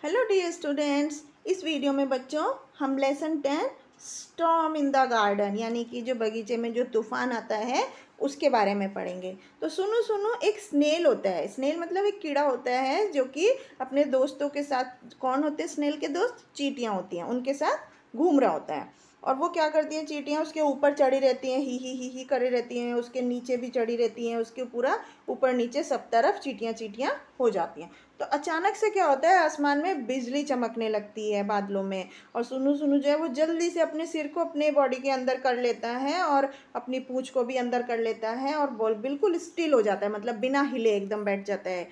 Hello dear students, इस video में बच्चों हम lesson 10 storm in the garden यानी कि जो बगीचे में जो तूफान आता है उसके बारे में पढ़ेंगे। तो सुनो सुनो, एक स्नेल होता है। स्नेल मतलब एक कीड़ा होता है जो कि अपने दोस्तों के साथ, कौन होते हैं स्नेल के दोस्त? चींटियाँ होती हैं, उनके साथ घूम रहा होता है। और वो क्या करती हैं चींटियाँ? उसके ऊपर चढ़ी रहती हैं, ही करे रहती हैं, उसके नीचे भी चढ़ी रहती हैं, उसके पूरा ऊपर नीचे सब तरफ चींटियाँ चींटियाँ हो जाती हैं। तो अचानक से क्या होता है, आसमान में बिजली चमकने लगती है बादलों में। और सुनु सुनु जो है वो जल्दी से अपने सिर को अपने बॉडी के अंदर कर लेता है और अपनी पूंछ को भी अंदर कर लेता है और बिल्कुल स्टिल हो जाता है, मतलब बिना हिले एकदम बैठ जाता है।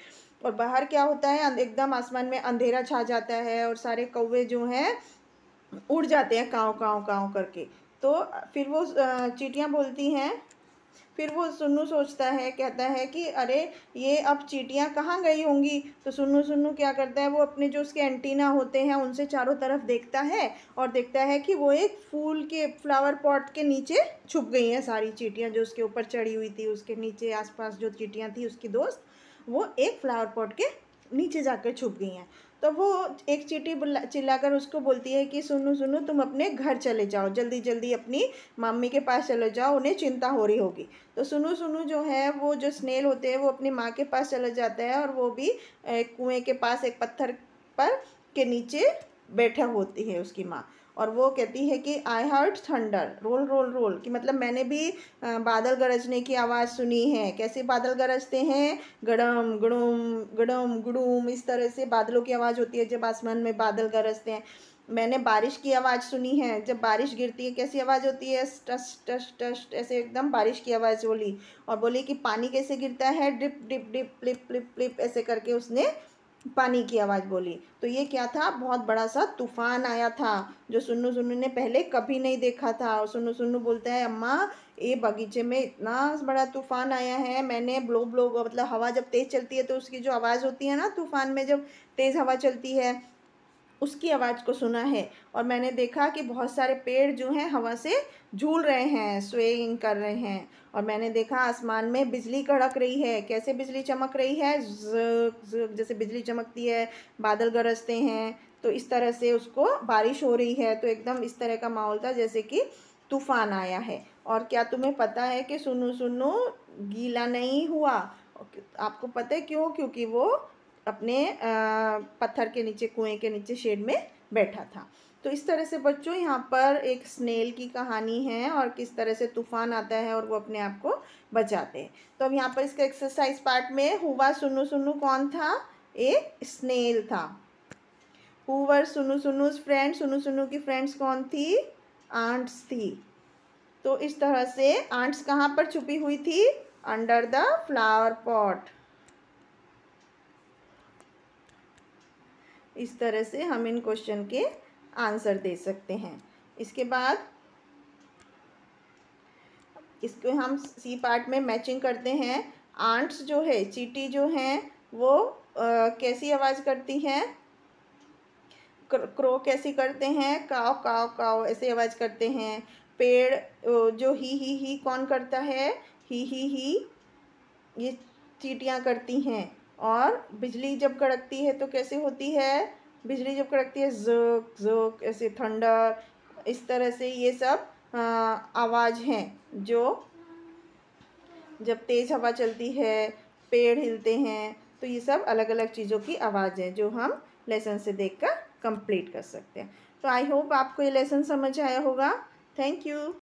और बाहर क्या होता है, एकदम आसमान में अंधेरा छा जाता है और सारे कौवे जो हैं उड़ जाते हैं काँव काँव काँव करके। तो फिर वो चींटियाँ बोलती हैं, फिर वो सुन्नू सोचता है, कहता है कि अरे ये अब चींटियाँ कहाँ गई होंगी। तो सुन्नू सुन्नू क्या करता है, वो अपने जो उसके एंटीना होते हैं उनसे चारों तरफ देखता है और देखता है कि वो एक फूल के फ्लावर पॉट के नीचे छुप गई हैं सारी चींटियाँ जो उसके ऊपर चढ़ी हुई थी। उसके नीचे आसपास जो चींटियाँ थी उसकी दोस्त, वो एक फ्लावर पॉट के नीचे जाकर छुप गई हैं। तो वो एक चींटी चिल्लाकर उसको बोलती है कि सुन्नू सुन्नू, तुम अपने घर चले जाओ, जल्दी जल्दी अपनी मम्मी के पास चले जाओ, उन्हें चिंता हो रही होगी। तो सुन्नू सुन्नू जो है, वो जो स्नेल होते हैं वो अपनी माँ के पास चला जाता है और वो भी कुएं के पास एक पत्थर पर के नीचे बैठा होती है उसकी माँ। और वो कहती है कि I heard thunder roll roll roll, कि मतलब मैंने भी बादल गरजने की आवाज़ सुनी है। कैसे बादल गरजते हैं? गड़म गड़ुम गड़म गुड़ुम, इस तरह से बादलों की आवाज़ होती है जब आसमान में बादल गरजते हैं। मैंने बारिश की आवाज़ सुनी है, जब बारिश गिरती है कैसी आवाज़ होती है? टस टस टस, ऐसे एकदम बारिश की आवाज़ बोली। और बोली कि पानी कैसे गिरता है? डिप डिप डिप प्लिप प्लिप प्लिप, ऐसे करके उसने पानी की आवाज़ बोली। तो ये क्या था? बहुत बड़ा सा तूफान आया था जो सुन्नू सुन्नू ने पहले कभी नहीं देखा था। और सुन्नू सुन्नू बोलता है, अम्मा ये बगीचे में इतना बड़ा तूफान आया है, मैंने ब्लो ब्लो मतलब हवा जब तेज़ चलती है तो उसकी जो आवाज़ होती है ना, तूफान में जब तेज़ हवा चलती है उसकी आवाज़ को सुना है। और मैंने देखा कि बहुत सारे पेड़ जो हैं हवा से झूल रहे हैं, स्वेइंग कर रहे हैं। और मैंने देखा आसमान में बिजली कड़क रही है। कैसे बिजली चमक रही है? ज़क ज़क, जैसे बिजली चमकती है, बादल गरजते हैं, तो इस तरह से उसको बारिश हो रही है। तो एकदम इस तरह का माहौल था जैसे कि तूफान आया है। और क्या तुम्हें पता है कि सुन्नू सुन्नू गीला नहीं हुआ? आपको पता है क्यों? क्योंकि वो अपने पत्थर के नीचे, कुएं के नीचे शेड में बैठा था। तो इस तरह से बच्चों यहाँ पर एक स्नेल की कहानी है और किस तरह से तूफान आता है और वो अपने आप को बचाते हैं। तो अब यहाँ पर इसका एक्सरसाइज पार्ट में हुआ सुन्नू सुन्नू कौन था? एक स्नेल था। Who were Sunnu Sunnu's friend? Sunnu Sunnu की फ्रेंड्स कौन थी? आंट्स थी। तो इस तरह से आंट्स कहाँ पर छुपी हुई थी? Under the flower pot. इस तरह से हम इन क्वेश्चन के आंसर दे सकते हैं। इसके बाद इसको हम सी पार्ट में मैचिंग करते हैं। आंट्स जो है, चींटी जो हैं, वो कैसी आवाज़ करती हैं? क्रो कैसी करते हैं? काव काव काव ऐसे आवाज़ करते हैं। पेड़ जो ही कौन करता है? ही ये चींटियाँ करती हैं। और बिजली जब कड़कती है तो कैसे होती है? बिजली जब कड़कती है ज़ोक ज़ोक, ऐसे थंडर, इस तरह से ये सब आवाज़ हैं जो जब तेज़ हवा चलती है, पेड़ हिलते हैं, तो ये सब अलग अलग चीज़ों की आवाज़ है जो हम लेसन से देखकर कंप्लीट कर सकते हैं। तो आई होप आपको ये लेसन समझ आया होगा। Thank you.